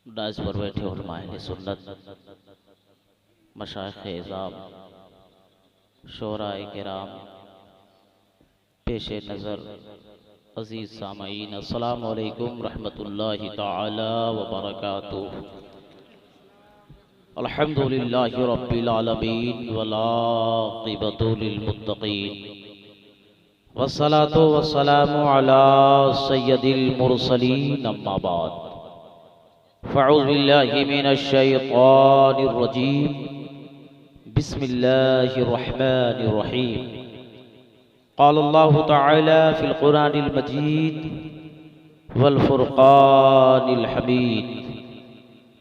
Dice पर बैठे उलमाए सुन्नत, मशाइख़ इज़ाम, शोराए किराम, पेशे नज़र अज़ीज़ सामईन, अस्सलामु अलैकुम रहमतुल्लाहि तआला व बरकातुहू। अल्हम्दुलिल्लाहि रब्बिल आलमीन वल आक़िबतु लिल मुत्तक़ीन वस्सलातु वस्सलामु अला सय्यदिल मुरसलीन, अम्मा बाद। फ़अऊज़ु बिल्लाहि मिनश शैतानिर रजीम, बिस्मिल्लाहिर रहमानिर रहीम। क़ालल्लाहु तआला फ़िल क़ुरआनिल मजीद वल फ़ुरक़ानिल हमीद,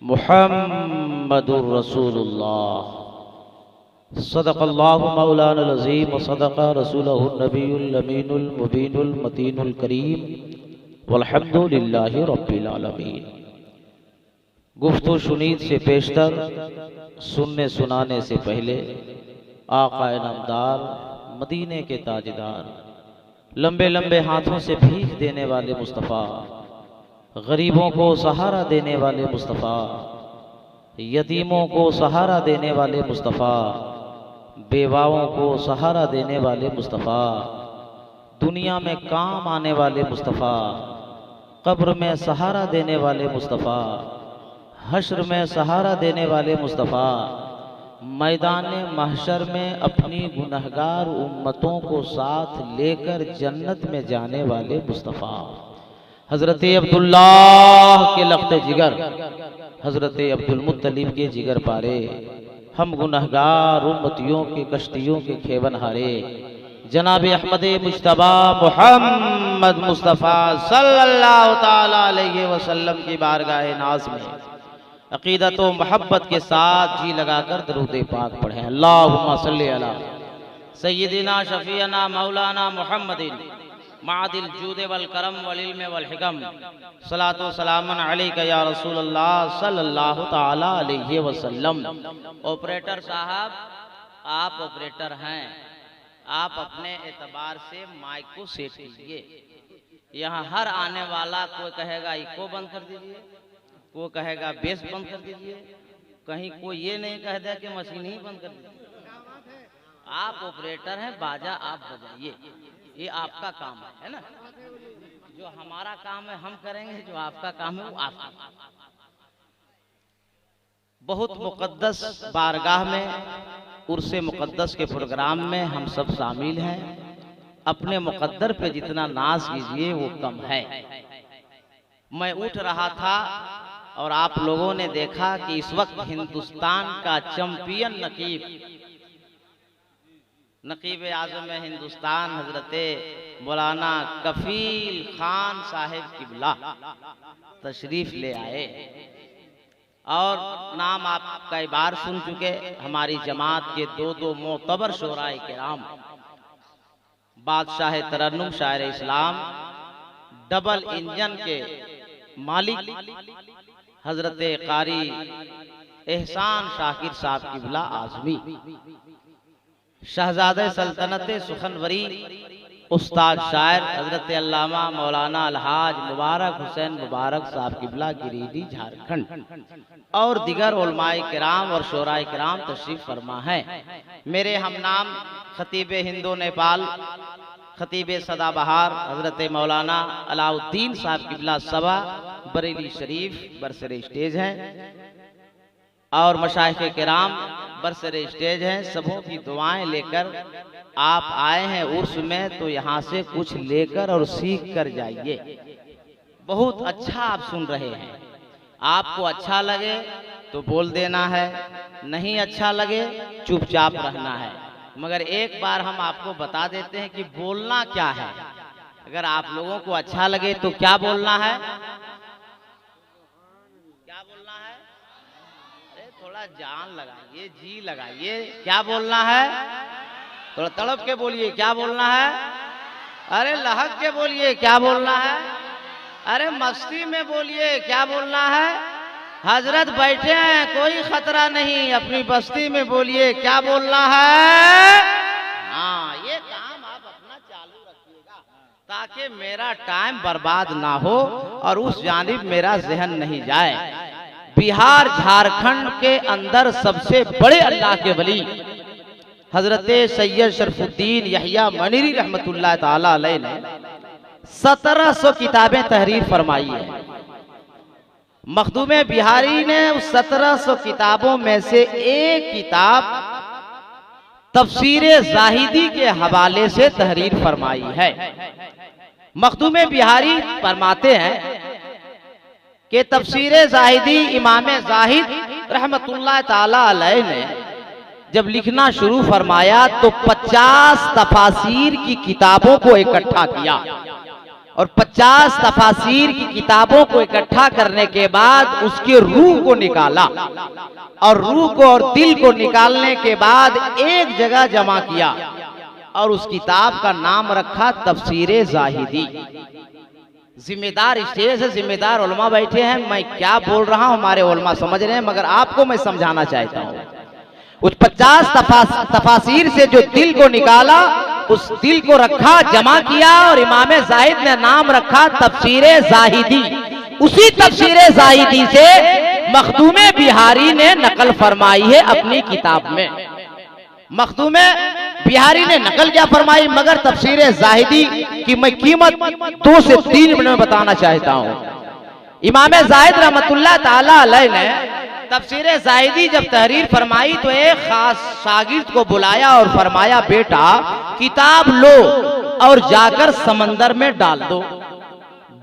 मुहम्मदुर रसूलुल्लाह, सदक़ल्लाहु मौलानाल अज़ीम व सदक़ रसूलुहुन नबियुल अमीनुल मुबीनुल मतीनुल करीम, वल्हम्दुलिल्लाहि रब्बिल आलमीन। गुफ्तु शुनीद से पेशतर, सुनने सुनाने से पहले आक़ा नामदार, मदीने के ताजदार, लंबे लंबे हाथों से भीख देने वाले मुस्तफ़ा, गरीबों को सहारा देने वाले मुस्तफ़ा, यतीमों को सहारा देने वाले मुस्तफ़ा, बेवाओं को सहारा देने वाले मुस्तफ़ा, दुनिया में काम आने वाले मुस्तफ़ा, कब्र में सहारा देने वाले मुस्तफ़ा, हश्र में सहारा देने वाले मुस्तफ़ा, मैदान महशर में अपनी गुनहगार उम्मतों को साथ लेकर जन्नत में जाने वाले मुस्तफ़ा, हज़रत अब्दुल्लाह के लख्त जिगर, हज़रत अब्दुल मुत्तलिब के जिगर पारे, हम गुनहगार उम्मतियों के कश्तियों के खेवन हारे, जनाब अहमद मुश्तबा मुहम्मद मुस्तफ़ा सल्लल्लाहु ताला अलैहि वसल्लम की बारगाह नाज़ में अक़ीदत व मोहब्बत के साथ जी लगाकर दरूद पाक पढ़ें। अल्लाहुम्मा सल्ली अला सय्यिदिना शफ़ीअना मौलाना मुहम्मदिन मादिल जूद वल करम वल इल्म वल हिकम, सलातो सलामन अलैका या रसूलल्लाह सल्लल्लाहु ताला अलैहि वसल्लम। ऑपरेटर साहब, आप ऑपरेटर हैं, आप अपने एतबार से माइक को सेट कीजिए। यहाँ हर आने वाला कोई कहेगा इको बंद कर दीजिए, कोई कहेगा बेस बंद कर दीजिए, कहीं कोई ये नहीं कह दे कि मशीन ही बंद कर दीजिए। आप ऑपरेटर हैं, बाजा आप बजाइए, ये आपका काम है ना। जो हमारा काम है हम करेंगे, जो आपका काम है वो आपका। बहुत मुक़द्दस बारगाह में, उर्से मुक़द्दस के प्रोग्राम में हम सब शामिल हैं। अपने मुक़द्दर पे जितना नाज कीजिए वो कम है। मैं उठ रहा था और आप लोगों ने देखा कि इस वक्त हिंदुस्तान का चैंपियन नकीब आज़म हिंदुस्तान हजरत मौलाना कफील खान साहिब किबला तशरीफ ले आए और नाम आप कई बार सुन चुके। हमारी जमात के दो मोतबर शोराए किराम, बादशाह तरन्नुम शायर इस्लाम, डबल इंजन के मालिक हजरत कारी एहसान शाकिर साहब किबला आज़मी, शहजादे सल्तनत सुखनवरी उस्ताद शायर हजरत अल्लामा मौलाना अलहाज मुबारक हुसैन मुबारक साहब किबला गिरिडीह झारखंड और दिगर उलमाए किराम और शोराए किराम तशरीफ फरमा है। मेरे हम नाम खतीब हिंदो नेपाल, खतीब सदाबहार हजरत मौलाना अलाउद्दीन साहब किबला सभा बरेली शरीफ बरसरे स्टेज हैं और मशाइख़ किराम बरसरे स्टेज हैं। सबों की दुआएं लेकर आप आए हैं उर्स में, तो यहाँ से कुछ लेकर और सीख कर जाइए। बहुत अच्छा आप सुन रहे हैं। आपको अच्छा लगे तो बोल देना है, नहीं अच्छा लगे चुपचाप रहना है। मगर एक बार हम आपको बता देते हैं कि बोलना क्या है। अगर आप लोगों को अच्छा लगे तो क्या बोलना है, क्या बोलना है? अरे थोड़ा जान लगाइए, जी लगाइए। क्या बोलना है? थोड़ा तड़प के बोलिए, क्या बोलना है? अरे लहक के बोलिए, क्या बोलना है? अरे मस्ती में बोलिए, क्या बोलना है? हजरत बैठे हैं, कोई खतरा नहीं, अपनी बस्ती में बोलिए, क्या बोलना है? हाँ, ये काम आप अपना चालू रखिएगा ताकि मेरा टाइम बर्बाद ना हो और उस जानिब मेरा जहन नहीं जाए। बिहार झारखंड के अंदर सबसे बड़े अल्लाह के वली हजरत सैयद शरफुद्दीन यहिया मनीरी रहमतुल्लाह ताला अलैह ने 1700 किताबें तहरीर फरमाई है। मखदूम बिहारी ने उस 1700 किताबों में से एक किताब तफसीर जाहिदी के हवाले से तहरीर फरमाई है। मखदूम बिहारी फरमाते हैं कि तफसीर जाहिदी इमाम जाहिद रहमतुल्लाह ताला अलैह ने जब लिखना शुरू फरमाया तो 50 तफासीर की किताबों को इकट्ठा किया और 50 तफासीर की किताबों को इकट्ठा करने के बाद उसके रूह को निकाला और रूह को और दिल को निकालने के बाद एक जगह जमा किया और उस किताब का नाम रखा तफसीर जाहिदी। जिम्मेदार स्टेज है, जिम्मेदार उलमा बैठे हैं, मैं क्या बोल रहा हूं हमारे उलमा समझ रहे हैं, मगर आपको मैं समझाना चाहता हूं। उस 50 तफासीर से जो दिल को निकाला, उस दिल को रखा, जमा किया और इमाम जाहिद ने नाम रखा तफसीर जाहिदी। उसी तफसीर जाहिदी से मखदूम बिहारी ने नकल फरमाई है अपनी किताब में। मखदूम बिहारी ने नकल क्या फरमाई, मगर तफसीर जाहिदी की मैं कीमत 2 से 3 मिनट में बताना चाहता हूं। इमाम जाहिद रहमतुल्लाह ताला अलैह ने तफसीर जाहिदी जब तहरीर फरमाई तो एक खास शागिर्द को बुलाया और फरमाया, बेटा किताब लो और जाकर समंदर में डाल दो।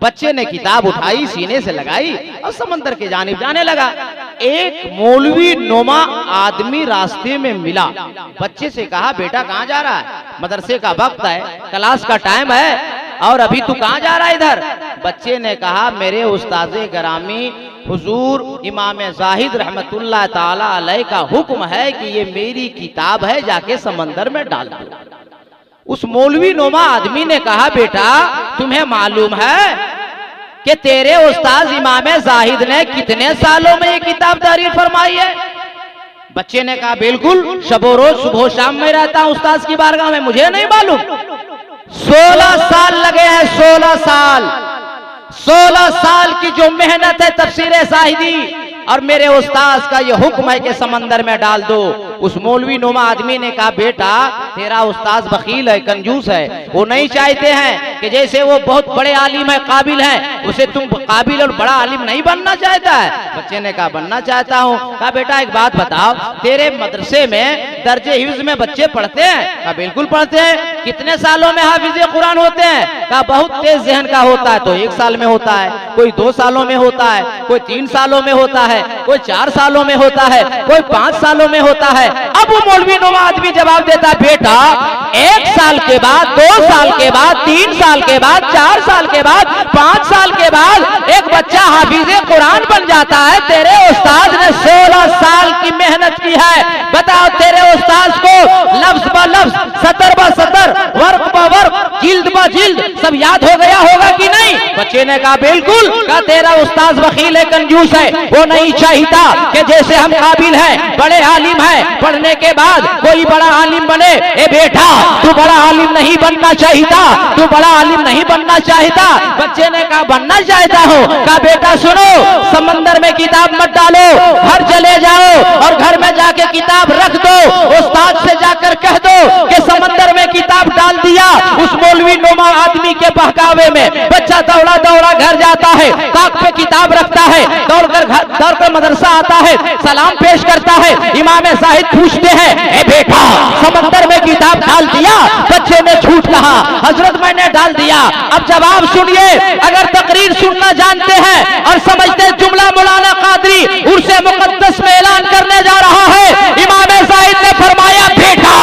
बच्चे ने किताब उठाई, सीने से लगाई और समंदर के जानिब जाने लगा। एक मौलवी नुमा आदमी रास्ते में मिला। बच्चे से कहा, बेटा कहाँ जा रहा है? मदरसे का वक्त है, क्लास का टाइम है और अभी तू कहाँ जा रहा है इधर? बच्चे ने कहा, मेरे उस्ताज़े गरामी हुजूर इमाम जाहिद रहमतुल्लाह ताला अलैह का हुक्म है कि ये मेरी किताब है, जाके समंदर में डाल दो। उस मौलवी नुमा आदमी ने कहा, बेटा तुम्हें मालूम है कि तेरे उस्ताद इमाम जाहिद ने कितने सालों में ये किताब तहरीर फरमाई है? बच्चे ने कहा, बिल्कुल, शबो रोज सुबह शाम में रहता हूं उस्ताद की बारगाह में, मुझे नहीं मालूम। 16 साल लगे हैं, 16 साल। 16 साल की जो मेहनत है तफसीर जाहिदी और मेरे उस्ताद का ये हुक्म है कि समंदर में डाल दो। उस मौलवी नुमा आदमी ने कहा, बेटा तेरा उस्ताद बखील है, कंजूस है, वो नहीं चाहते हैं कि जैसे वो बहुत बड़े आलिम है, काबिल है, उसे तुम काबिल और बड़ा आलिम नहीं बनना चाहता है। बच्चे ने कहा, बनना चाहता हूँ। कहा, बेटा एक बात बताओ, तेरे मदरसे में दर्जे हिफ्ज में बच्चे पढ़ते हैं? कहा, बिल्कुल पढ़ते हैं। कितने सालों में हाफिज कुरान होते हैं? कहा, बहुत तेज जहन का होता है तो 1 साल में होता है, कोई 2 सालों में होता है, कोई 3 सालों में होता है, कोई 4 सालों में होता है, कोई 5 सालों में होता है। अब वो मौलवी नुमा आदमी जवाब देता है, बेटा 1 साल के बाद, 2 साल के बाद, 3 साल के बाद, 4 साल के बाद, 5 साल के बाद एक बच्चा हाफिज कुरान बन जाता है। तेरे उस्ताद ने 16 साल की मेहनत की है। बताओ तेरे उस्ताद को लफ्ज ब लफ्ज, सतर ब सतर, वर्क ब वर्क, जिल्द ब जिल्द सब याद हो गया होगा कि नहीं? बच्चे ने कहा, बिल्कुल। कहा, तेरा उस्ताद वकील है, कंजूस है, वो नहीं चाहता कि जैसे हम काबिल हैं, बड़े आलिम हैं, पढ़ने के बाद कोई बड़ा आलिम बने। ए बेटा तू बड़ा आलिम नहीं बनना चाहता, तू बड़ा आलिम नहीं बनना चाहता। बच्चे ने कहा, बनना चाहता हूँ। कहा, बेटा सुनो, समंदर में किताब मत डालो, घर चले जाओ और घर में जाके किताब रख दो। उस्ताद से जाकर कह दो कि समंदर में किताब डाल दिया। उस मौलवी नुमा आदमी के बहकावे में बच्चा दौड़ा दौड़ा घर जाता है, ताक पे किताब रखता है, दौड़कर मदरसा आता है, सलाम पेश करता है। इमाम जाहिद पूछते हैं, ए बेटा समंदर में किताब डाल दिया? बच्चे ने झूठ कहा, हजरत मैंने डाल दिया। अब जवाब सुनिए, अगर तकरीर सुनना जानते हैं और समझते जुमला मौलाना कादरी उर्से मुकद्दस में ऐलान करने जा रहा है। इमाम जाहिद ने फरमाया, बेटा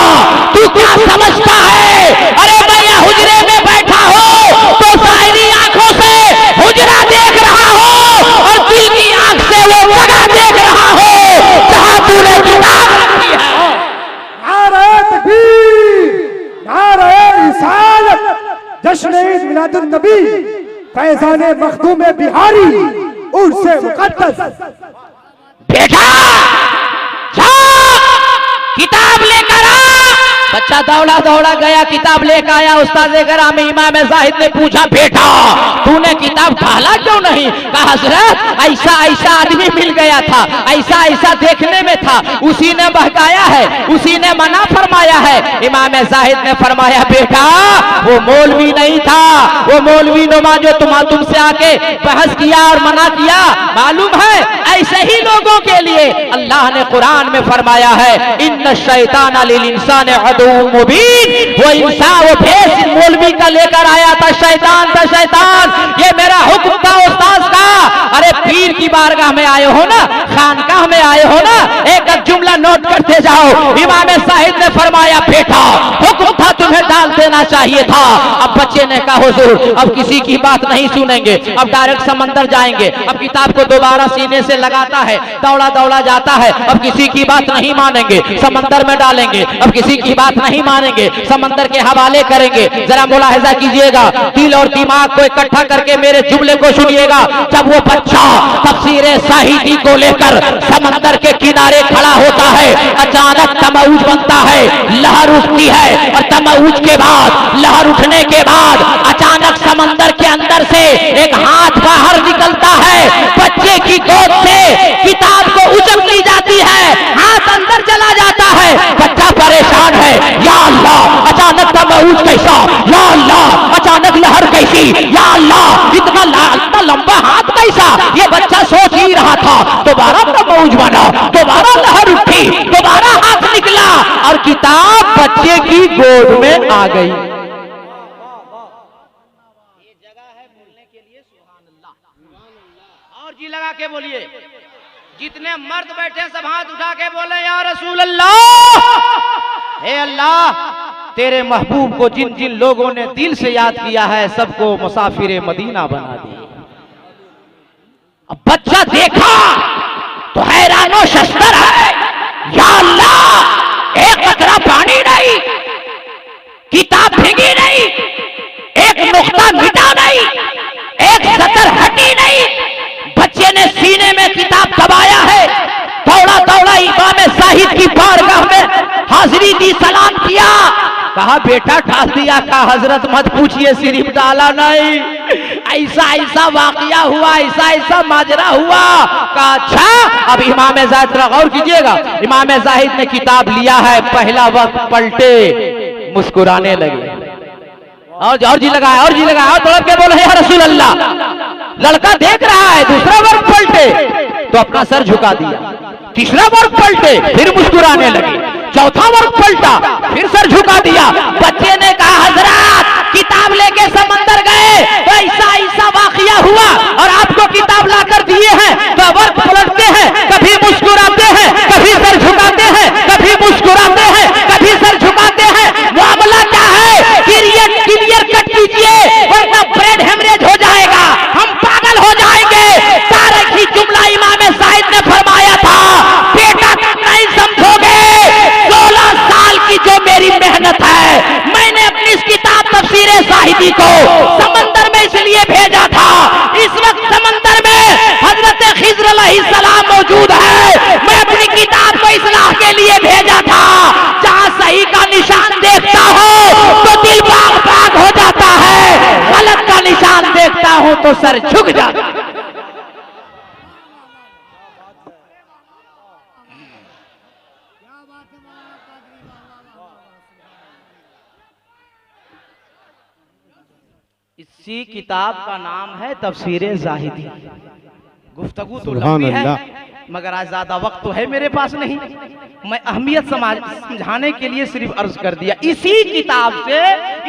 तू क्या समझता है? अरे मैं यहाँ हुजरे में बैठा हूँ तो ज़ाहिरी आंखों से हुजरा देख रहा हूँ और दिल की आंख से वो जगह देख रहा हूँ जहाँ तूने किताब रखी है। नारे तकबीर, नारे रिसालत, जश्न ईद मिलादुन नबी, फैजान मखदूम बिहारी उर्से मुकद्दस। बेटा जा किताब लेकर आ, बच्चा दौड़ा दौड़ा गया, किताब लेकर आया। उस्ताद ग्रामी इमाम जाहिद ने पूछा, बेटा तूने किताब ढाला क्यों नहीं? कहा हजरत ऐसा ऐसा आदमी मिल गया था, ऐसा ऐसा देखने में था, उसी ने बहकाया है, उसी ने मना फरमाया है। इमाम जाहिद ने फरमाया, बेटा वो मौलवी नहीं था, वो मौलवी नुमा जो तुमसे आके बहस किया और मना किया, मालूम है ऐसे ही लोगों के लिए अल्लाह ने कुरान में फरमाया है, इन्न शैतान लिल इंसान अदुव्वुम मुबीन। वो इंसान वो भेष मौलवी का लेकर आया था, शैतान था, शैतान ये मेरा हुक्म था उस्ताद का। अरे पीर की बारगाह में आए हो ना, खानकाह में आए हो ना, एक जुमला नोट करते जाओ। इमाम साहिब ने फरमाया, बेटा हुक्म था तुम्हें डाल देना चाहिए था। अब बच्चे ने कहा, हुजूर अब किसी की बात नहीं सुनेंगे, अब डायरेक्ट समंदर जाएंगे। अब किताब को दोबारा सीने से लगाता है, दौड़ा दौड़ा जाता है, अब किसी की बात नहीं मानेंगे, समंदर में डालेंगे, अब किसी की बात नहीं मानेंगे, समंदर के हवाले करेंगे। जरा मुलाहिजा कीजिएगा, दिल और दिमाग को इकट्ठा करके मेरे जुमले को सुनिएगा। जब वो बच्चा तफसीर साहिदी को लेकर समंदर के किनारे खड़ा होता है, अचानक तमऊज बनता है, लहर उठती है, और तमऊज के बाद लहर उठने के बाद अचानक समंदर के अंदर से एक हाथ बाहर निकलता है, बच्चे की गोद से किताब को उचक ली जाती है, हाथ अंदर चला जाता है, बच्चा परेशान है, या अल्लाह अचानक तमऊज कैसा, या अल्लाह अचानक लहर कैसी, या अल्लाह इतना लंबा हाथ कैसा, ये बच्चा सोच ही रहा था। दोबारा तमऊज बना, दोबारा लहर उठी, दोबारा हाथ निकला, और किताब बच्चे की गोद में आ गई। ये जगह है बोलने के लिए, सुभान अल्लाह। और जी लगा के बोलिए, जितने मर्द बैठे सब हाथ उठा के बोले, या रसूल अल्लाह, हे अल्लाह तेरे महबूब को जिन जिन लोगों ने दिल से याद किया है, सबको मुसाफिर मदीना बना दिया। अब बच्चा देखा तो हैरानो शस्तर है, या अल्लाह एक कतरा पानी नहीं, किताब भीगी नहीं, एक नुक्ता मिटा नहीं, एक सतर हटी नहीं। बच्चे ने सीने में किताब दबाया है, दौड़ा दौड़ा इमाम साहिब की बारगाह में हाजिरी दी, सलाम किया। कहा बेटा ढाल दिया? कहा हजरत मत पूछिए, सिर्फ डाला नहीं, ऐसा ऐसा वाकया हुआ, ऐसा ऐसा माजरा हुआ। कहा अच्छा। अब इमाम जाहिद गौर कीजिएगा, इमाम जाहिद ने किताब लिया है, पहला वक्त पलटे, मुस्कुराने लगे, और जी लगाया, और जी लगाया, और तड़प के बोले, या रसूल अल्लाह। लड़का देख रहा है, दूसरा वर्ग पलटे तो अपना सर झुका दिया, तीसरा वर्ग पलटे फिर मुस्कुराने लगे, चौथा वर्ग पलटा फिर सर झुका दिया। बच्चे ने कहा हजरत किताब लेके समंदर गए तो ऐसा ऐसा वाकया हुआ, और आपको किताब लाकर दिए हैं तो वर्ग पलटते हैं, कभी मुस्कुराते हैं, कभी सर झुकाते हैं, कभी मुस्कुराते हैं, कभी सर झुकाते हैं। मामला क्या है? क्लियर कट कीजिए, वरना ब्रेड हेमरेज हो जाएगा, हम पागल हो जाएंगे। तारीखी जुमला इमाम साहिब ने फरमाया था, बेटा नहीं समझोगे, 16 साल की जो मेरी मेहनत है, मैंने अपनी इस किताब तफसीर साहिदी को समंदर में इसलिए भेजा था, इस वक्त समंदर में हजरत खिज़्र अलैहिस्सलाम मौजूद है, मैं अपनी किताब को इस्लाह के लिए भेजा था। जहां सही का निशान देखता हूं तो दिल बाग बाग हो जाता है, गलत का निशान देखता हूं तो सर झुक जाता है। इसी किताब का नाम है तफसीर जाहिदी। गुफ्तगू तो लंबी है, मगर आज ज्यादा वक्त तो है मेरे पास नहीं, मैं अहमियत समझाने के लिए सिर्फ अर्ज कर दिया। इसी किताब से,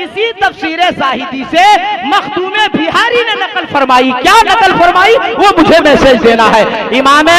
इसी तफसीर जाहिदी से मखदूम बिहारी ने नकल फरमाई। क्या नकल फरमाई वो मुझे मैसेज देना है। इमाम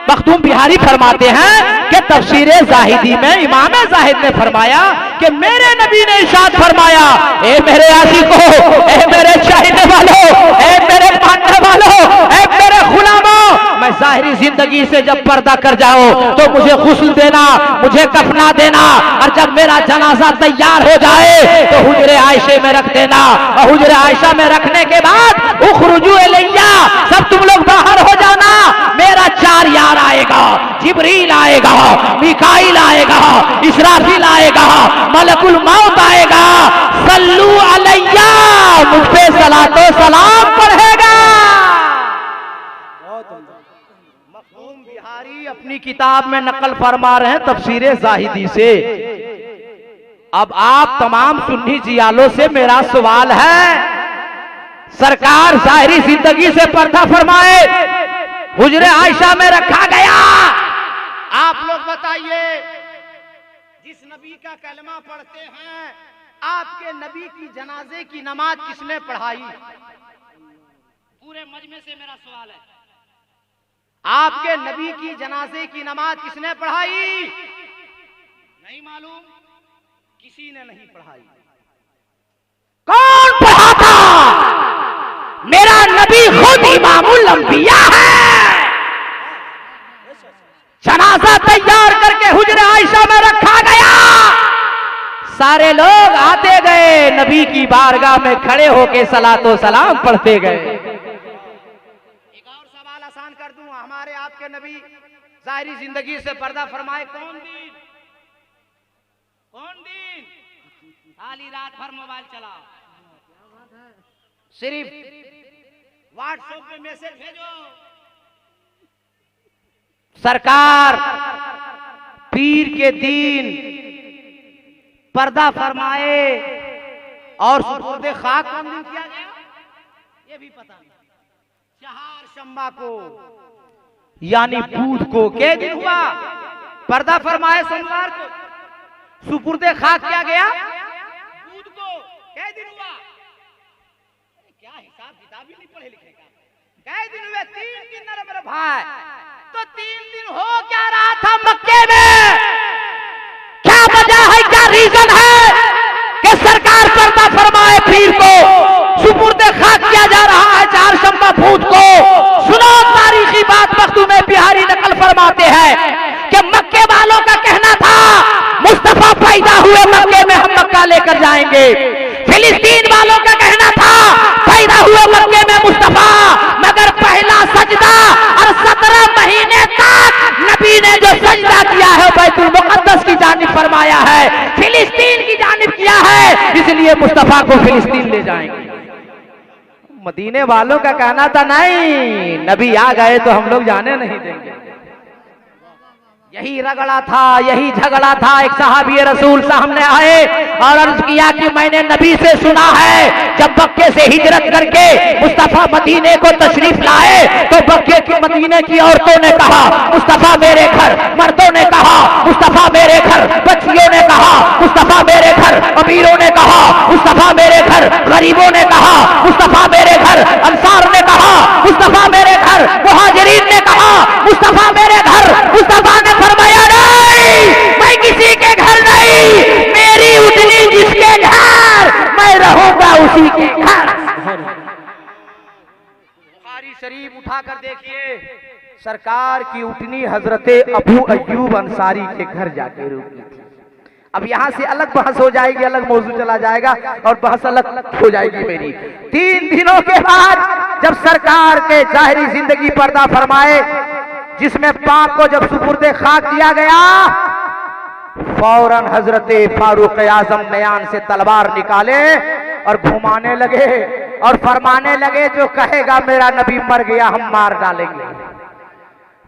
मखदूम बिहारी फरमाते हैं कि तफसीर जाहिदी में इमाम जाहिद ने फरमाया कि मेरे नबी ने इरशाद फरमाया, ए मेरे आशिकों, ए मेरे चाहने वालों, ए मेरे मानने वालों, ए मेरे गुलामों, मैं जाहिरी जिंदगी से जब पर्दा कर जाऊं तो मुझे गुस्ल देना, मुझे कफना देना, और जब मेरा जनाजा तैयार हो जाए तो हुजरे आयशा में रख देना, और हुजरे आयशा में रखने के बाद उखरुजू इलैया, सब तुम लोग बाहर हो जाना, मेरा 4 यार आएगा, जिब्रील आएगा, मिकाईल आएगा, इसराफील आएगा, मलकुल मौत आएगा, सल्लू अलैया, मुझ पे सलातो सलाम पढ़ेगा। मखदूम बिहारी अपनी किताब में नकल फरमा रहे हैं तफसीरे जाहिदी से। अब आप तमाम सुन्नी जियालों से मेरा सवाल है, सरकार जाहिरी जिंदगी से पर्दा फरमाए, हुजरे आयशा में रखा गया। आप लोग बताइए, जिस नबी का कलमा पढ़ते हैं, आपके नबी की जनाजे की नमाज किसने पढ़ाई? पूरे मजमे से मेरा सवाल है, आपके नबी की जनाजे की नमाज किसने पढ़ाई? नहीं मालूम, किसी ने नहीं पढ़ाई। कौन पढ़ाता? मेरा नबी खुद इमामुल अंबिया है। जनाजा तैयार करके हुजरे आयशा में रखा गया, सारे लोग आते गए, नबी की बारगाह में खड़े होके सलातो सलाम पढ़ते गए। एक और सवाल आसान कर दूं, हमारे आपके नबी जाहिरी जिंदगी से पर्दा फरमाए कौन दिन? कौन दिन? खाली रात भर मोबाइल चलाओ, सिर्फ व्हाट्सएप पे मैसेज भेजो। सरकार पीर के दिन पर्दा फरमाए और सुपुर्दे खाक कौन दिन किया गया ये भी पता नहीं। चहार शम्बा को यानी बुध को क्या दिन हुआ? पर्दा फरमाए सोमवार को, सुपुर्दे खाक किया गया बुध को, क्या दिन हुआ? क्या हिसाब किताब ही नहीं पढ़े लिखे का। कै दिन हुए? 3 दिन मेरे भाई। तो 3 दिन हो क्या रहा था मक्के में? क्या वजह है, क्या रीजन है कि सरकार पर्दा फरमाए पीर को, सुपुर्दे खाक किया जा रहा है चार शम्बा भूत को? सुनो तारीखी बात, मखदूम बिहारी नकल फरमाते हैं कि मक्के वालों का कहना था मुस्तफा पैदा हुए मक्के में, हम मक्का लेकर जाएंगे। फिलिस्तीन वालों का कहना था पैदा हुए मक्के में मुस्तफा, मगर पहला सजदा और 17 महीने तक नबी ने जो सजदा किया है बैतुल मुकद्दस की जानिब फरमाया है, फिलिस्तीन की जानिब किया है, इसलिए मुस्तफा को फिलिस्तीन ले जाएंगे। मदीने वालों का कहना था नहीं, नबी आ गए तो हम लोग जाने नहीं देंगे। यही रगड़ा था, यही झगड़ा था। एक सहाबी रसूल सामने आए और अर्ज किया कि मैंने नबी से सुना है जब मक्के से हिजरत करके मुस्तफा मदीने को तशरीफ लाए तो मक्के की मदीने की औरतों ने कहा मुस्तफा मेरे घर, मर्दों ने कहा मुस्तफा मेरे घर, बच्चियों ने कहा मुस्तफा मेरे घर, अमीरों ने कहा मुस्तफा मेरे घर, गरीबों ने कहा मुस्तफा मेरे घर, अंसार ने कहा मुस्तफा मेरे घर, मुहाजिरीन ने कहा मुस्तफा मेरे घर। मुस्तफा ने फरमाया नहीं, मैं किसी के घर नहीं, मेरी उठनी जिसके घर मैं रहूंगा उसी के घर। बुखारी शरीफ उठाकर देखिए, सरकार की उठनी हजरते अबू अय्यूब अंसारी के घर जाके रुकी थी। अब यहां से अलग बहस हो जाएगी, अलग मौजू चला जाएगा और बहस अलग हो जाएगी मेरी। 3 दिनों के बाद जब सरकार के जाहिरी जिंदगी पर्दा फरमाए, जिसमें पाक को जब सुपुर्दे खाक दिया गया, फौरन हजरते फारूक आजम नयान से तलवार निकाले और घुमाने लगे और फरमाने लगे जो कहेगा मेरा नबी मर गया हम मार डालेंगे,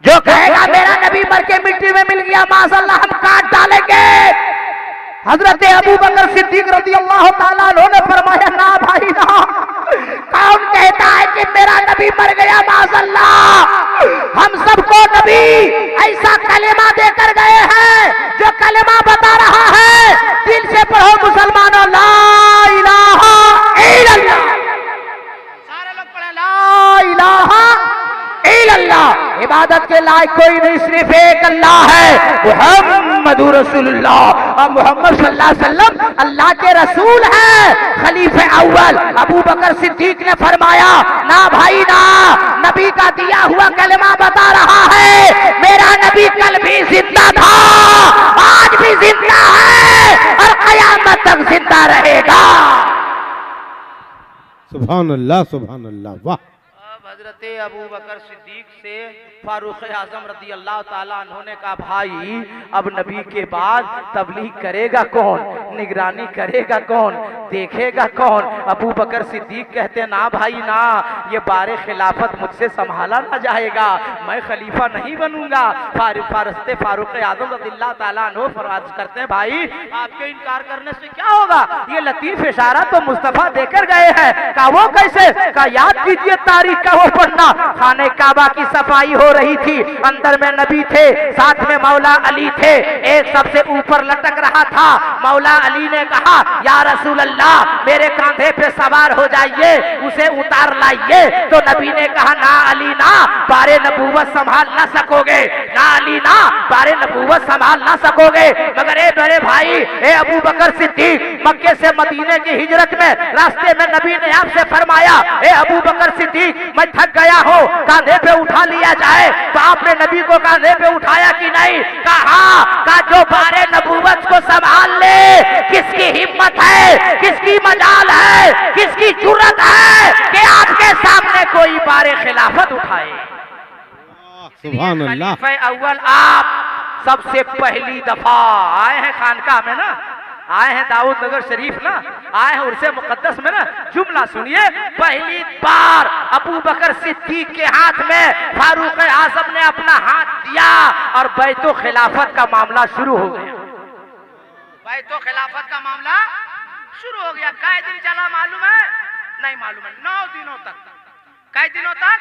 जो कहेगा मेरा नबी मर के मिट्टी में मिल गया माशाअल्लाह हम काट डालेंगे। हजरत अबू बकर सिद्दीक रज़ियल्लाहु ताला अन्हु ने फरमाया ना भाई ना, कौन कहता है कि मेरा नबी मर गया माशाअल्लाह? हम सबको नबी ऐसा कलेमा देकर गए हैं जो कलेमा बता रहा है, दिल से पढ़ो मुसलमानों, ला इलाहा इल्लल्लाह। सारे लोग पढ़े ला इलाहा इल्लल्लाह। इबादत के लायक कोई नहीं, सिर्फ एक अल्लाह है, मुहम्मदुर रसूलुल्लाह। और मोहम्मद सल्लल्लाहु अलैहि वसल्लम अल्लाह के रसूल हैं। खलीफे अव्वल अबू बकर सिद्दीक ने फरमाया ना भाई ना, नबी का दिया हुआ कलमा बता रहा है, मेरा नबी कल भी जिंदा था, आज भी जिंदा है और कयामत तक जिंदा रहेगा। सुभान अल्लाह, सुभान अल्लाह, वाह। अब हजरत अबू बकर सिद्दीक से फारूक आजम रदी अल्लाह ताला अन्हु ने कहा, भाई अब नबी के बाद तबलीग करेगा कौन, निगरानी करेगा कौन, देखेगा कौन। अबू बकर सिद्दीक कहते, ना भाई ना, ये बारे खिलाफत मुझसे संभाला ना जाएगा, मैं खलीफा नहीं बनूंगा। फारूक आजम रदी अल्लाह ताला अन्हु फरमाया करते हैं, भाई आपके इनकार करने से क्या होगा, ये लतीफ इशारा तो मुस्तफा देकर गए हैं। कहा वो कैसे, कहा याद कीजिए तारीख का वो पन्ना, खाने काबा की सफाई हो रही थी, अंदर में नबी थे, साथ में मौला अली थे, एक सबसे ऊपर लटक रहा था। मौला अली ने कहा, या रसूल अल्लाह मेरे कांधे पे सवार हो जाइए, उसे उतार लाइए। तो नबी ने कहा, ना अली ना, बारे नबूवत संभाल ना सकोगे, ना अली ना, बारे नबूवत संभाल ना सकोगे। मगर ए बड़े भाई, ए अबू बकर सिद्दीक, मक्के से मदीने की हिजरत में रास्ते में नबी ने आपसे फरमाया, ए अबू बकर सिद्दीक मैं थक गया हूँ, कांधे पे उठा लिया जाए। तो आपने नबी को कांधे पे उठाया कि नहीं? कहा जो बारे नबूवत को संभाल ले, किसकी हिम्मत है, किसकी मजाल है, किसकी जुर्रत है कि आपके सामने कोई बारे खिलाफत उठाए। सुभान अल्लाह। खलीफा अव्वल आप सबसे पहली दफा आए हैं खानकाह में ना, आए हैं दाऊद नगर शरीफ ना, आए हैं उर्से मुकद्दस में ना। जुमला सुनिए, पहली बार अबू बकर सिद्दीक के हाथ में फारूक आजम ने अपना हाथ दिया और बैतो खिलाफत का मामला शुरू हो गया। बैतो खिलाफत का मामला शुरू हो गया। कई दिन चला मालूम है? नहीं मालूम है। 9 दिनों तक। कई दिनों तक?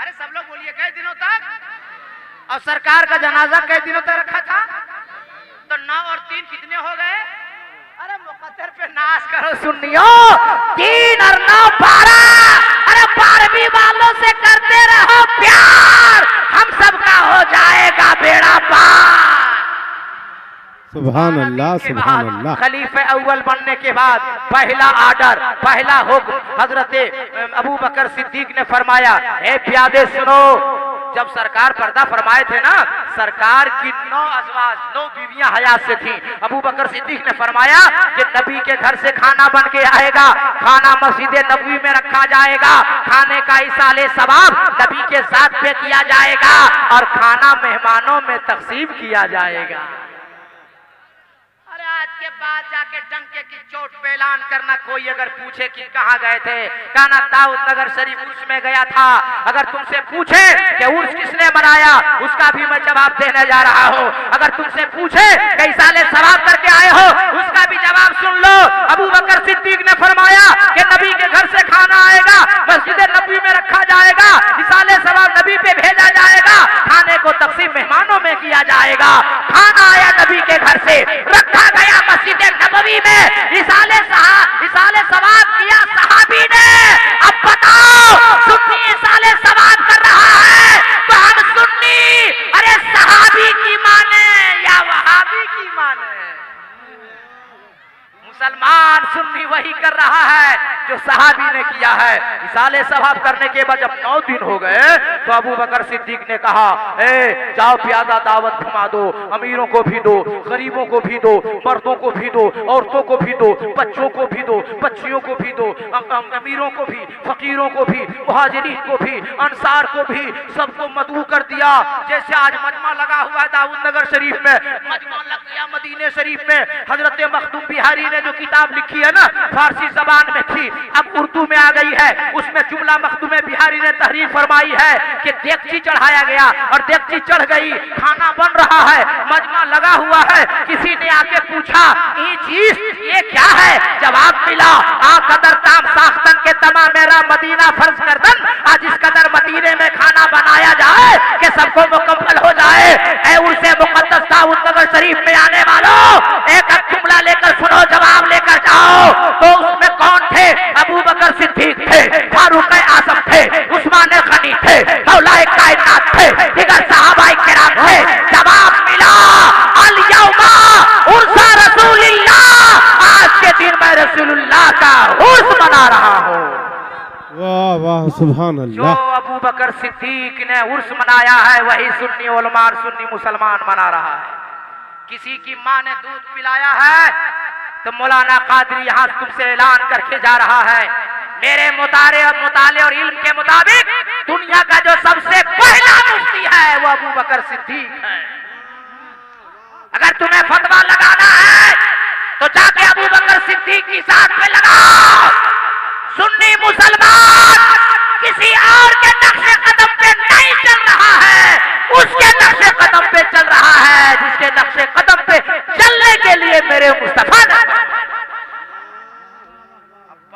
अरे सब लोग बोलिए, कई दिनों तक? और सरकार का जनाजा कई दिनों तक रखा था? तो 9 और 3 कितने हो गए? अरे मुकद्दर पे नाश करो सुन्नियो, 3 और 9 12। अरे 12वीं वालों से करते रहो प्यार, हम सबका हो जाएगा बेड़ा पार। सुभान अल्लाह, सुभान अल्लाह। खलीफे अव्वल बनने के बाद पहला आर्डर, पहला हुक्म हजरत अबू बकर सिद्दीक ने फरमाया, ए प्यादे सुनो। जब सरकार पर्दा फरमाए थे ना, सरकार की 9 अज़वाज, 9 बीवियां हयात से थीं। अबू बकर सिद्दीक ने फरमाया कि नबी के घर से खाना बन के आएगा, खाना मस्जिद नबवी में रखा जाएगा, खाने का इसाले सवाब नबी के साथ पे किया जाएगा और खाना मेहमानों में तकसीम किया जाएगा। आज के बाद जाके डंके की चोट पे ऐलान करना, कोई अगर पूछे कि कहाँ गए थे, कहना दाऊद नगर शरीफ उर्स में गया था। अगर तुमसे पूछे कि उर्स किसने मनाया, उसका भी मैं जवाब देने जा रहा हूँ। अगर तुमसे पूछे कि साले सवाब करके आए हो, उसका भी जवाब सुन लो। अबू बकर सिद्दीक ने फरमाया कि नबी के घर से खाना आएगा, मस्जिद नबी में रखा जाएगा, इसाले सवाब नबी पे भेजा जाएगा, खाने को तकसीम मेहमानों में किया जाएगा। खाना आया नबी के घर से, रखा गया मस्जिद नबवी में, इसाले सवाब किया सहाबी ने। अब बताओ, सुन्नी इसाले सवाब कर रहा है तो हम सुन्नी अरे सहाबी की माने या वहाबी की माने? मुसलमान सुन्नी वही कर रहा है जो सहाबी ने किया है। इसाले सवाब करने के बाद जब 9 दिन हो गए तो अबू बकर सिद्दीक ने कहा, ए जाओ प्यादा दावत घुमा दो, अमीरों को भी दो, गरीबों को भी दो, मर्दों को भी दो, औरतों को भी दो, बच्चों को भी दो, बच्चियों को भी दो, अमीरों को भी, फकीरों को भी, मुहाजिरीन को भी, अंसार को भी, सबको मदऊ कर दिया। जैसे आज मजमा लगा हुआ है दाऊद नगर शरीफ में, मजमा लग गया मदीने शरीफ में। हजरत मखदूम बिहारी ने जो किताब लिखी है ना, फारसी जबान में थी, अब उर्दू में आ गई है। उसमें जुमला मखदूम बिहारी ने तहरीर फरमाई है कि देगची चढ़ाया गया और देगची चढ़ गई, खाना बन रहा है, मजमा लगा हुआ है। किसी ने आके पूछा, ये चीज ये क्या है? जवाब मिला, आ कदर ताम साख्तन के तमाम मेरा मदीना फर्ज करदन। आज इस कदर मदीने में खाना बनाया जाए कि सबको मुकम्मल हो जाए। ऐ उर्से मुकद्दस दाऊद नगर शरीफ में आने वालों, एक जुमला लेकर सुनो, जवाब लेकर जाओ। तो उसमें कौन थे? अबू बकर सिद्दीक थे, फारूक आजम थे, उस्मान गनी थे, मौलाए कायनात थे, दिगर सहाबाए किराम थे। जवाब मिला, अल यौमा उर्सा रसूलिल्लाह, आज के दिन मैं रसूलुल्लाह का उर्स मना रहा हूँ। वाह वाह, सुभान अल्लाह। जो अबू बकर सिद्दीक ने उर्स मनाया है वही सुन्नी उलमा, सुन्नी मुसलमान मना रहा है। किसी की माँ ने दूध पिलाया है तो मौलाना कादरी यहाँ तुमसे ऐलान करके जा रहा है मेरे मुताले और इल्म के मुताबिक दुनिया का जो सबसे पहला मुफ्ती है वो अबू बकर सिद्दीक है। अगर तुम्हें फतवा लगाना है तो जाके अबू बकर सिद्दीक की साथ में लगाओ। सुन्नी मुसलमान किसी और के नक्शे कदम पे नहीं चल रहा है, उसके नक्शे कदम पे चल रहा है जिसके नक्शे कदम पे चलने के लिए मेरे मुस्तफा ने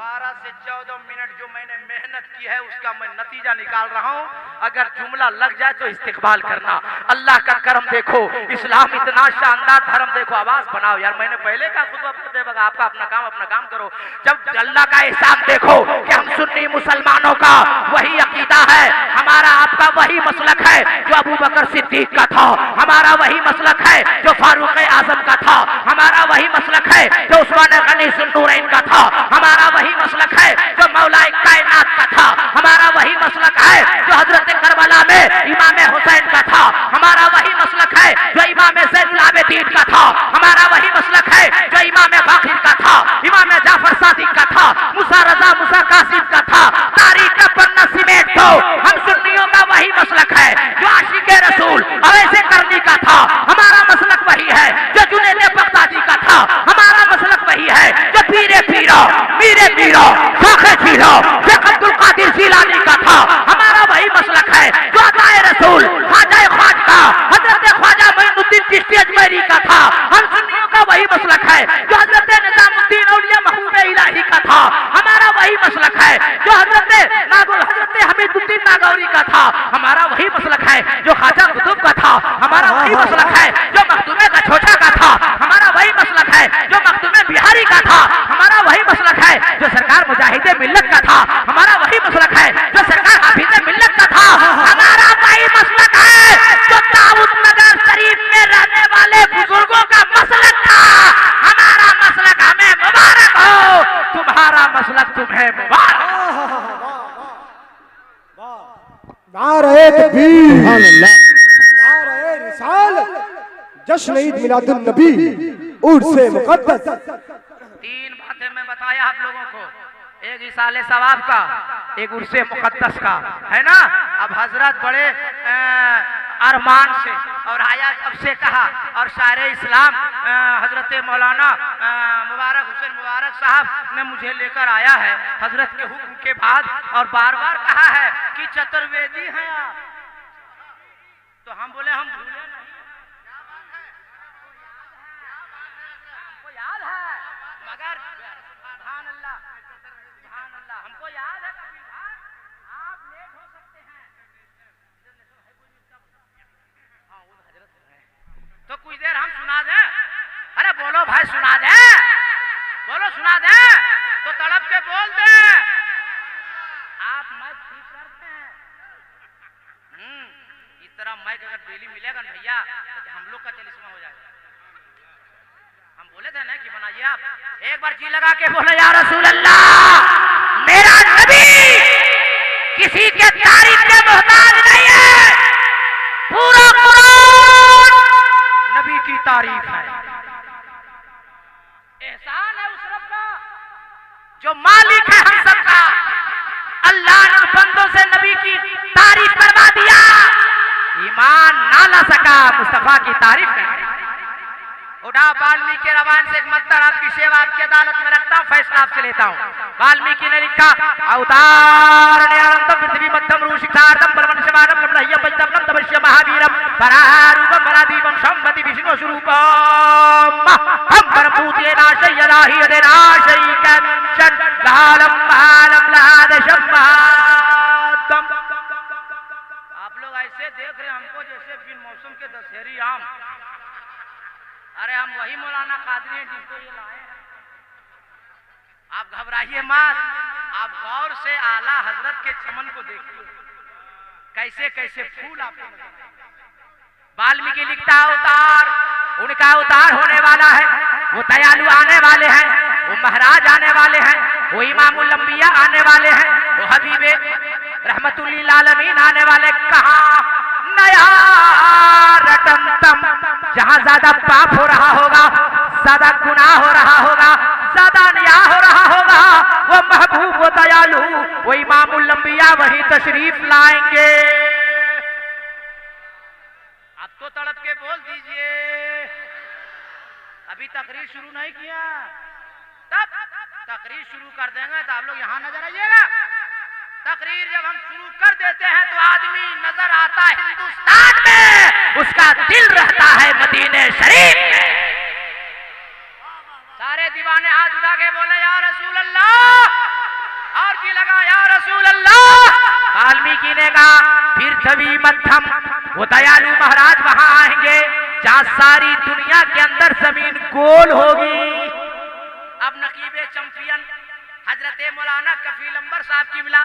12 से 14 मिनट जो मैंने मेहनत की है उसका मैं नतीजा निकाल रहा हूं। अगर जुमला लग जाए तो इस्तिकबाल करना। अल्लाह का करम देखो, इस्लाम इतना शानदार धर्म देखो। आवाज बनाओ यार, मैंने पहले का खुतबा पढ़ते वक्त आपका अपना काम करो। जब अल्लाह का एहसान देखो कि हम सुन्नी मुसलमानों का वही अकीदा है, हमारा आपका वही मसलक है जो अबू बकर सिद्दीक का था, हमारा वही मसलक है जो फारूक आजम का था, हमारा वही मसलक है जो उस्मान गनी सुन्नूरैन का था, हमारा वही मसलक है जो मौला कायनात का था, हमारा वही मसलक है जो हजरत करबला में इमाम हुसैन का था, हमारा वही मसलक है जो इमाम ज़ैनुल आबिदीन का था, हमारा वही मसलक है जो इमाम बाक़िर का था, इमाम जाफर सादिक का था, मूसा रज़ा मूसा कासिम का था। तारीख का पन्ना समेट दो, हम सुन्नियों का वही मसलक है जो आशिक़े रसूल अवैसे करनी का था, हमारा मसलक वही है जो जुनैद बगदादी का था, हमारा मसलक वही है जो पीरे पीरा मीरे पीरा शाखे पीरा शेख अब्दुल कादिर जिलानी का था, हमारा वही मसलक है जो अताए रसूल ख्वाजा ख्वाजा हजरत ख्वाजा मोइनुद्दीन चिश्ती अजमेरी का था। हम सुन्नियों का वही मसलक है जो हजरत निजामुद्दीन औलिया महबूब इलाही का था, हमारा वही मसलक है जो हजरत हमीदुद्दीन नागौरी का था, हमारा वही मसलक है जो ख्वाजा कुतुब का था, हमारा वही मसलक है जो मखदूमे गछोटा का था, हमारा वही मसलक है जो मखदूमे बिहारी का था, हमारा वही मसलक है जो सरकार मुजाहिदे मिल्लत का था, हमारा वही मसलक है जो सरकार हाफिज़े मिल्लत का था, हमारा वही मसलक है जो दाऊद नगर शरीफ में रहने वाले बुजुर्गों का मसलक था। हमारा मसलक हमें मुबारक हो, तुम्हारा मसलक तुम्हें मुबारक। नारे तकबीर, सुभान अल्लाह, नारे रिसालत, जश्न ईद मिलादुन नबी, उर्से मुक़द्दस। 3 बातें मैं बताया आप लोगों को, एक इसाले सवाब का, एक उर्से मुक़द्दस का, है ना। अब हजरत बड़े अरमान से और आया कब से कहा, और शायर इस्लाम हजरत मौलाना मुबारक हुसैन मुबारक साहब ने मुझे लेकर आया है हजरत के हुक्म के बाद, और बार बार कहा है कि चतुर्वेदी हैं आप। तो हम बोले हम भूले नहीं, हमको याद है, मगर सुभान अल्लाह हमको याद है कबीर भाई, आप लेट हो सकते हैं। हाँ वो हजरत है, तो कुछ देर हम सुना दें। अरे बोलो भाई, सुना दें, बोलो सुना दें, तो तड़प के बोल दें। आप माइक ठीक करते हैं, इस तरह माइक अगर डेली मिलेगा ना भैया तो हम लोग का चलिस्मा हो जाएगा। हम बोले थे ना कि बनाइए आप, एक बार जी लगा के बोले या रसूल अल्लाह, मेरा नबी किसी के तारीफ के मोहताज नहीं है, पूरा कुरान नबी की तारीफ है। एहसान है उस रब का जो मालिक है हम सबका। अल्लाह ने बंदों से नबी की तारीफ करवा दिया, ईमान ना ला सका मुस्तफा की तारीफ कर। उठा वाल्मीकि रवान से एक मंत्र आपकी सेवा आपकी अदालत में रखता हूँ, फैसला आपसे लेता हूँ। वाल्मीकि ने लिखा, अवतार पृथ्वी मध्यम रूषितार्दम परमन शिवानम लम्नह्यम पंचतमनम तपस्या महावीरम परारूपम परादीपम संपति विष्णु स्वरूपम हम परमभूते नाशय यदाहि यदेनाशय कंचन लालम महालम लादशम महादम। आप लोग ऐसे देख रहे हमको जैसे बिन मौसम के दशहरी आम। अरे हम वही मौलाना कादरी हैं जिनको ये लाए हैं। आप घबराइए मत, आप गौर से आला हजरत के चमन को देखिए, कैसे कैसे फूल आपको नजर। वाल्मीकि लिखता अवतार, उनका अवतार होने वाला है, वो दयालु आने वाले हैं, वो महाराज आने वाले हैं, वो इमामुल अंबिया आने वाले हैं, वो हबीबे रहमतुल्लिल आलमीन आने वाले। कहाँ नया रटंतम, जहां ज्यादा पाप हो रहा होगा, ज्यादा गुनाह हो रहा होगा, ज्यादा न्याय हो रहा होगा, वो महबूब वो दयालु वो इमामुल अंबिया वही तशरीफ लाएंगे। अब तो तड़प के बोल दीजिए, अभी तकरीर शुरू नहीं किया, तब तकरीर शुरू कर देंगे तो आप लोग यहां नजर आइएगा। तकरीर जब हम शुरू कर देते हैं तो आदमी नजर आता है हिंदुस्तान में, उसका दिल रहता है मदीने शरीफ में। सारे दीवाने हाथ उठा के बोले या रसूल अल्लाह, और जी लगा या रसूल अल्लाह। वाल्मीकि ने कहा फिर छवि मध्यम वो दयालु महाराज वहां आएंगे जहां सारी दुनिया के अंदर जमीन गोल होगी। अब नकीबे चैंपियन हजरत मौलाना कफील अंबर साहब की मिला,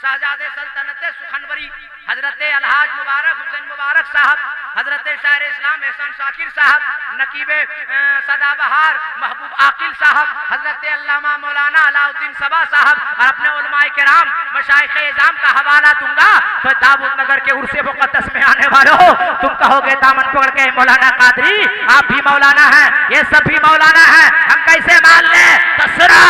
शहजादे सल्तनत सुखनवरी हजरत अलहाज मुबारक हुसैन मुबारक साहब, हजरत शायर इस्लाम एहसान शाकिर साहब, नकीबे सदाबहार महबूब आकिल साहब, हजरत अल्लामा मौलाना अलाउद्दीन सबा साहब और अपने उलमाए किराम मशाइख इज़ाम का हवाला दूंगा। तो दाऊद नगर के उर्से मुक़द्दस में आने वालों, तुम कहोगे दामन पकड़ के मौलाना कादरी आप भी मौलाना हैं, ये सब भी मौलाना हैं, हम कैसे मान लें? तो सुनो,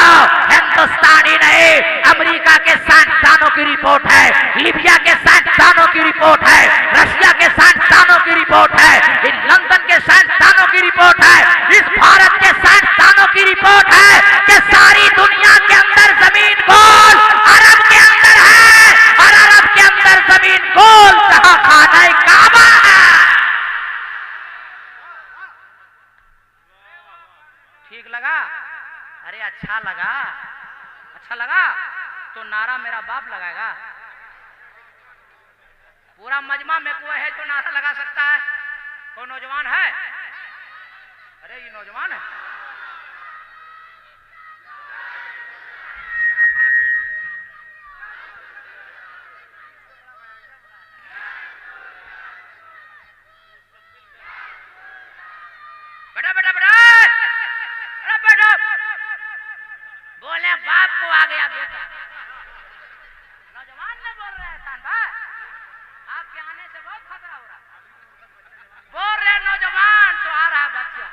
हिंदुस्तानी नहीं अमेरिका के साइंसदानों की रिपोर्ट है, लीबिया के साइंसदानों की रिपोर्ट है, रशिया के साइंसदानों की रिपोर्ट है, लंदन के साइंसदानों की रिपोर्ट है, इस भारत के साइंसदानों की रिपोर्ट है कि सारी दुनिया के अंदर जमीन गोल अरब के अंदर है और अरब के अंदर जमीन गोल जहां खाना काबा है। ठीक लगा? अरे अच्छा लगा, अच्छा लगा तो नारा मेरा बाप लगाएगा। पूरा मजमा में कोई है तो नारा लगा सकता है? कोई नौजवान है? अरे ये नौजवान है। बेटा बेटा बेटा अरे बेटा बोले बाप को आ गया बेटा। नौजवान ने बोल रहे हैं सान भाई, आपके आने से बहुत खतरा हो रहा है। बोल रहे नौजवान तो आ रहा बच्चा,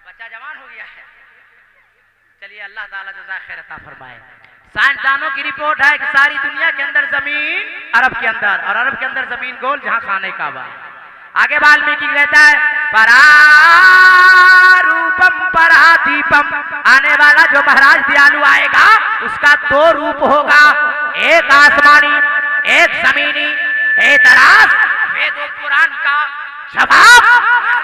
बच्चा जवान हो गया है। चलिए अल्लाह ताला जज़ा खैर अता फरमाए। साइंसदानों की रिपोर्ट है कि सारी दुनिया के अंदर जमीन अरब के अंदर और अरब के अंदर जमीन गोल जहां खाने काबा। आगे वाल्मीकि कहता है परारूपम परादीपम, आने वाला जो महाराज दयालु आएगा उसका दो रूप होगा, एक आसमानी एक जमीनी। एतराज वेदों कुरान का जवाब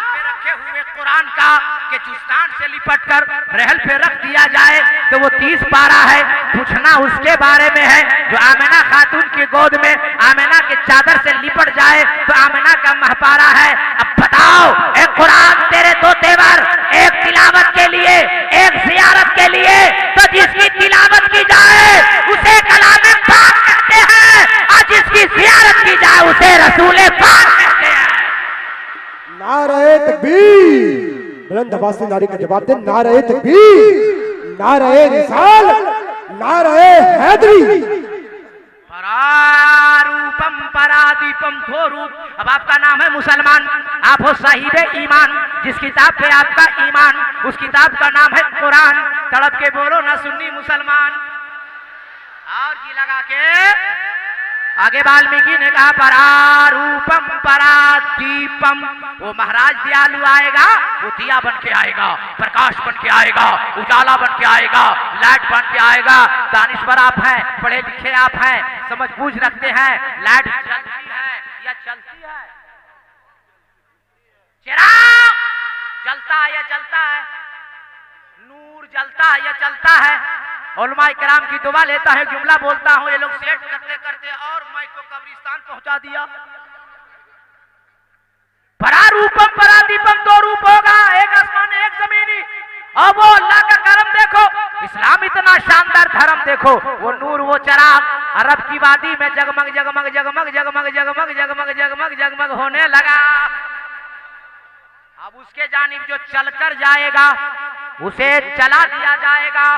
पे रखे हुए कुरान का कि जुस्तान से लिपट कर रहल पे रख दिया जाए तो वो 30 पारा है। पूछना उसके बारे में है जो आमिना खातून की गोद में आमिना के चादर से लिपट जाए तो आमिना का महपारा है। अब बताओ एक कुरान तेरे दो तेवर, एक तिलावत के लिए एक जियारत के लिए, तो जिसकी तिलावत की जाए उसे कलामे पाक कहते हैं और जिसकी जियारत की जाए उसे रसूले पाक कहते हैं। नारे तकबीर, बुलंद आवाज से नारे का जवाब दे। नारे तकबीर, नारे रिसाल, नारे हैदरी। परारूपम परादीपम, दो रूप। अब आपका नाम है मुसलमान, आप हो साहिबे ईमान, जिस किताब पे आपका ईमान उस किताब का नाम है कुरान। तड़प के बोलो ना सुन्नी मुसलमान। और जी लगा के आगे वाल्मीकि ने कहा परारूपम परादीपम, वो महाराज दयालु आएगा, वो दिया बन के आएगा, प्रकाश बन के आएगा, उजाला बन के आएगा, लाइट बन के आएगा। दानिश्वर आप हैं, पढ़े लिखे आप हैं, समझ बूझ रखते हैं। लाइट जलती है या चलती है? चिराग जलता है या चलता है? नूर जलता है या चलता है? उलमाए किराम की दुआ लेता है, जुमला बोलता हूं, ये लोग सेट करते करते और माइक को कब्रिस्तान पहुंचा दिया। परारूपम परादीपम, दो रूप होगा, एक आसमान एक जमीनी। और वो अल्लाह का करम देखो, इस्लाम इतना शानदार धर्म देखो, वो नूर वो चिराग अरब की वादी में जगमग जगमग जगमग जगमग जगमग जगमग जगमग जगमग होने लगा। अब उसके जानिब जो चलकर जाएगा उसे चला दिया जाएगा।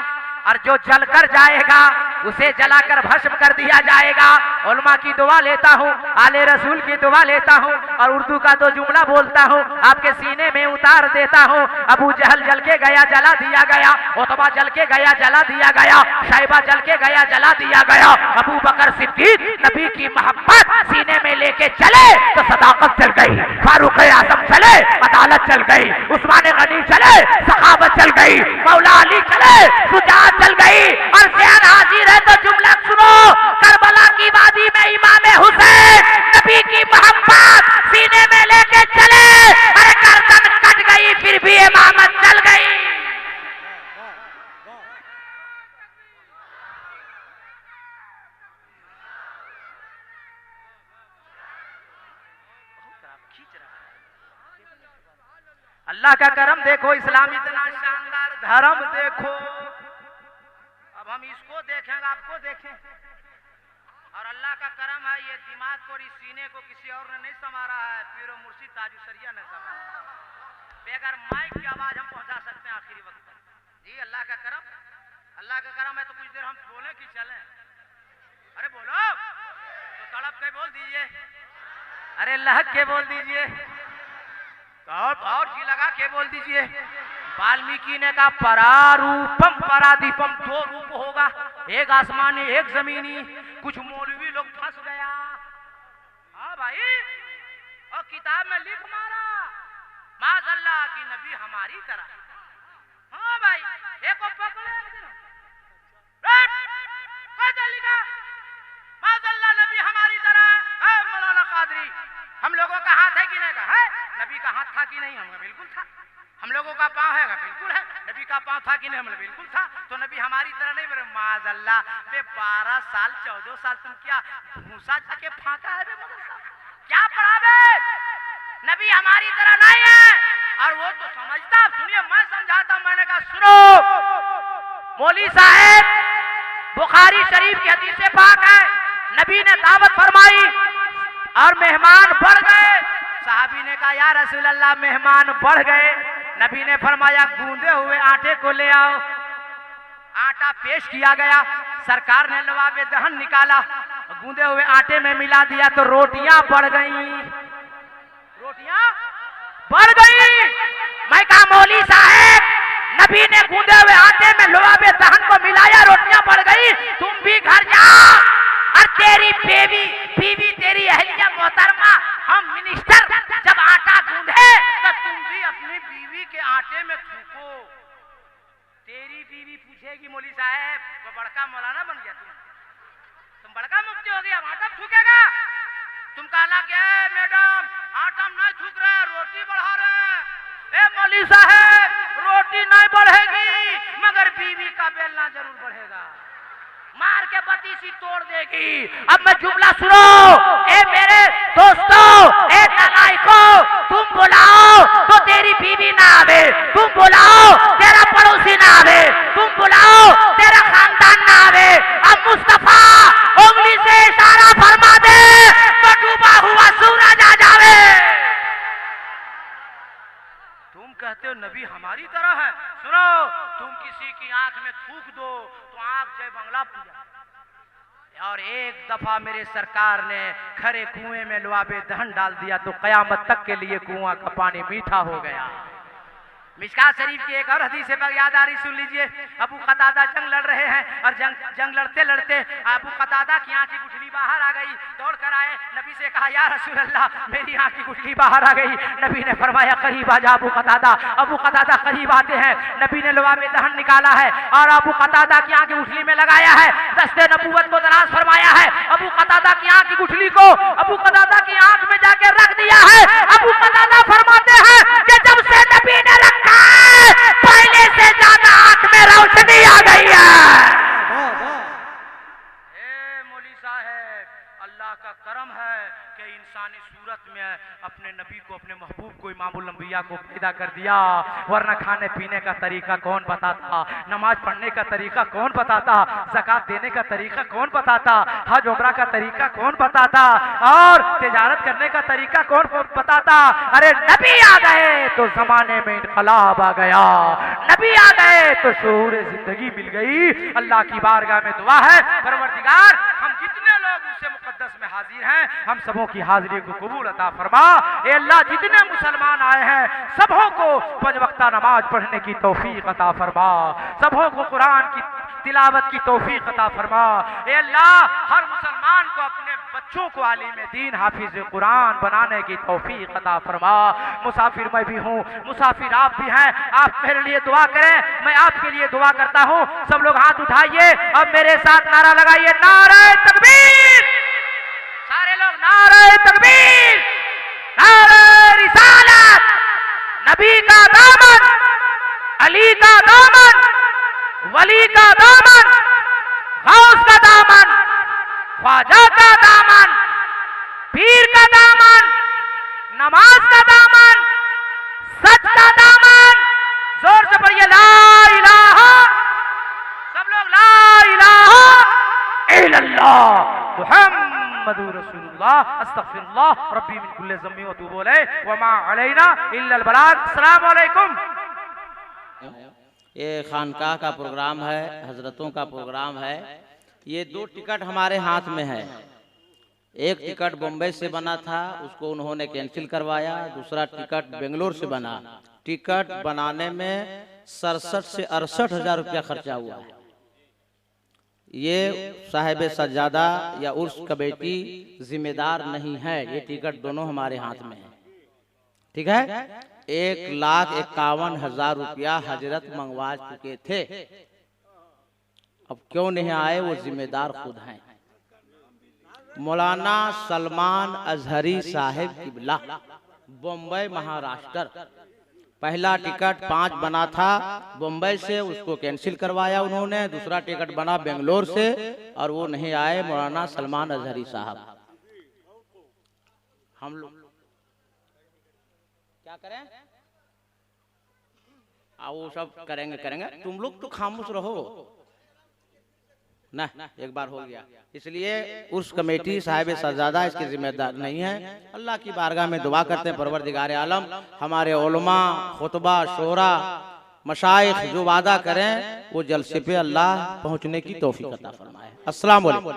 और जो जलकर जाएगा उसे जलाकर भस्म कर दिया जाएगा। उलमा की दुआ लेता हूँ, आले रसूल की दुआ लेता हूँ और उर्दू का दो जुमला बोलता हूँ, आपके सीने में उतार देता हूँ। अबू जहल जल के गया, जला दिया गया। उतबा जल के गया, जला दिया गया। शैबा जल के गया, जला दिया गया। अबू बकर सिद्दीक नबी की मोहब्बत सीने में लेके चले तो सदाकत चल गई। फारूक आजम चले, अदालत चल गई। उस्मान गनी चले, सखावत चल गई। मौला अली चले, सुजात चल गई। और ज़हन हाजिर है तो जुमला सुनो, करबला की वादी में इमाम हुसैन नबी की मोहब्बत सीने में लेके चले। अरे गर्दन कट गई फिर भी इमामत चल गई। अल्लाह का करम देखो, इस्लाम इतना शानदार धर्म देखो। अब हम इसको देखेंगे, आपको देखें। और अल्लाह का करम है, ये दिमाग को और इस सीने को किसी और ने नहीं संवारा है, पीरो मुर्शिद ताजुसरिया ने संवारा। बेगर माइक की आवाज हम पहुंचा सकते हैं आखिरी वक्त तक। जी अल्लाह का करम, अल्लाह का करम है। तो कुछ देर हम बोले कि चले? अरे बोलो तो तड़प के बोल दीजिए, अरे लहक के बोल दीजिए, और जी लगा के बोल दीजिए। वाल्मीकि ने कहा परारूपम परादीपम, दो रूप होगा, एक आसमानी एक जमीनी। कुछ मौलवी लोग फंस गया। हाँ भाई, और किताब में लिख मारा माज़अल्लाह की नबी हमारी तरह। हाँ भाई, एक को पकड़े लिखा माज़अल्लाह नबी हमारी तरह है। मौलाना कादरी, हम लोगों का हाथ है कि नहीं का है? नबी का हाथ था कि नहीं? हमें बिल्कुल था। हम लोगों का पाँव है? बिल्कुल है। नबी का पाँव था कि नहीं? हमें बिल्कुल था। तो नबी हमारी तरह नहीं बोले। माज़अल्लाह बे 12 साल 14 साल तुम क्या भूसा जाके फांका है बे? क्या पढ़ा बे? नबी हमारी तरह नहीं है। और वो तो समझता। सुनिए मैं समझाता हूं। मैंने कहा सुनो मौली साहब, बुखारी शरीफ की हदीस पाक है, नबी ने दावत फरमाई और मेहमान बढ़ गए। साहबी ने कहा या रसूल अल्लाह मेहमान बढ़ गए। नबी ने फरमाया गूंदे हुए आटे को ले आओ। आटा पेश किया गया। सरकार ने लवाबे दहन निकाला, गूंदे हुए आटे में मिला दिया तो रोटियां बढ़ गई। रोटियां बढ़ गई। मैं कहा मौली साहब, नबी ने गूंदे हुए आटे में लवाबे दहन को मिलाया, रोटियां बढ़ गई। तुम भी घर जा और तेरी बीवी तेरी अहलिया मोहतरमा, हम मिनिस्टर जब आटा गूंधे तो तुम भी अपनी बीवी के आटे में थूको। तेरी बीवी पूछेगी मौली साहब, वो बड़का मौलाना बन गया तुम बड़का मुफ्ती हो गया, आटा थूकेगा? तुम कहना क्या है मैडम, आटा नहीं थूक रहे, रोटी बढ़ा रहे। ए मौली साहब, रोटी नहीं बढ़ेगी मगर बीवी का बेलना जरूर बढ़ेगा, मार के बतीसी तोड़ देगी। अब मैं जुमला सुनो, ए मेरे दोस्तों, ए नालायकों, तुम बुलाओ तो तेरी बीवी ना आवे, तुम बुलाओ तेरा पड़ोसी ना आवे, तुम बुलाओ तेरा खानदान ना आवे। अब मुस्तफा उंगली से इशारा फरमा दे तो डूबा हुआ सूरज आ जावे। तुम कहते हो नबी हमारी तरह है। सुनो, तुम किसी की आंख में थूक दो तो आंख जय बंगला पूजा। और एक दफा मेरे सरकार ने खरे कुएं में लुआबे दहन डाल दिया तो कयामत तक के लिए कुआं का पानी मीठा हो गया। मिशकात शरीफ की एक और हदीस पर याद आ रही, सुन लीजिए। अबू कतादा जंग लड़ रहे हैं और जंग लड़ते लड़ते अबू कतादा की आंख की गुठली बाहर आ गई। दौड़ कर आए, नबी से कहा या रसूल अल्लाह मेरी आंख की गुठली बाहर आ गई। नबी ने फरमाया करीब आ जा अबू कतादा। अबू कतादा करीब आते हैं, नबी ने लुआबे दहन निकाला है और अबू कतादा की आंख की गुठली में लगाया है, दस्ते नबूवत को दराज फरमाया है। अबू कतादा की आंख की गुठली को अबू कतादा की आंख में जाके रख दिया है। अबू कतादा फरमाते हैं कि जब से नबी ने रखा पहले से ज्यादा आंख में रोशनी आ गई है। मौली साहब, अल्लाह का करम है कि इंसान नूरानी सूरत में अपने नबी को, अपने महबूब को, इमामुल अंबिया को पैदा कर दिया, वरना खाने पीने का तरीका कौन बताता, नमाज पढ़ने का तरीका कौन बताता, ज़कात देने का तरीका कौन बताता, हज उम्रा का तरीका कौन बताता, और तिजारत करने का तरीका कौन बताता। अरे नबी आ गए तो जमाने में इनकलाब आ गया, नबी आ गए तो शऊर जिंदगी मिल गई। अल्लाह की बारगाह में दुआ है, परवरदिगार हम जितने लोग उसे मुकद्दस में हाजिर हैं, हम सबों की हाजिरी को कबूल अता फरमा। ए अल्लाह, जितने मुसलमान आए हैं सबों को 5 वक्ता नमाज पढ़ने की तौफीक अता फरमा, सबों को कुरान की तिलावत की तौफीक अता फरमा। ए अल्लाह, हर मुसलमान को अपने बच्चों को आलिम दीन, हाफिज कुरान बनाने की तौफीक अता फरमा। मुसाफिर मैं भी हूँ, मुसाफिर आप भी हैं, आप मेरे लिए दुआ करें, मैं आपके लिए दुआ करता हूँ। सब लोग हाथ उठाइए, अब मेरे साथ नारा लगाइए, नारे तकबीर। सारे लोग नारे तकबीर, नारे रिसालत। नबी का दामन, अली का दामन, वली का दामन, गौस का दामन, ख्वाजा का दामन, पीर का दामन, नमाज का दामन, सच का दामन। जोर से पढ़िए, ला इलाहा। सब लोग ला इलाहा इल्लल्लाह मुहम्मदुर रसूलुल्लाह अस्तगफिरुल्लाह रब्बी मिन कुल्ली ज़म्बि व तूबु अलैहि व मा अलैना इल्लल बलाग। अस्सलामु अलैकुम। ये खानकाह का प्रोग्राम है, हजरतों का प्रोग्राम है। ये 2 टिकट हमारे हाथ में है। एक टिकट बम्बई से बना था, उसको उन्होंने कैंसिल करवाया। दूसरा टिकट बेंगलोर से बना। टिकट बनाने में 67 से 68 हजार रुपया खर्चा हुआ है। ये साहिब सज्जादा या उर्स कमेटी जिम्मेदार नहीं है, ये टिकट दोनों हमारे हाथ में है। ठीक है, 1,51,000 रुपया हजरत मंगवा चुके थे। अब क्यों नहीं आए, वो जिम्मेदार खुद हैं। मौलाना सलमान अजहरी साहिब किबला, बम्बई महाराष्ट्र। पहला टिकट 5 बना था बम्बई से, उसको कैंसिल करवाया उन्होंने। दूसरा टिकट बना बेंगलोर से और वो नहीं आए, मौलाना सलमान अजहरी साहब। हम लोग क्या करें? वो सब करेंगे। तुम लोग तो खामोश रहो ना, एक बार हो गया। इसलिए उस कमेटी साहिब सज्जादा इसके जिम्मेदार नहीं है। अल्लाह की बारगाह में दुआ करते हैं, परवरदिगार आलम हमारे उलमा, खुतबा, शोरा, मशाइख जो वादा करें वो जलसे पे अल्लाह पहुंचने की तौफीक अता फरमाए। अस्सलाम वालेकुम।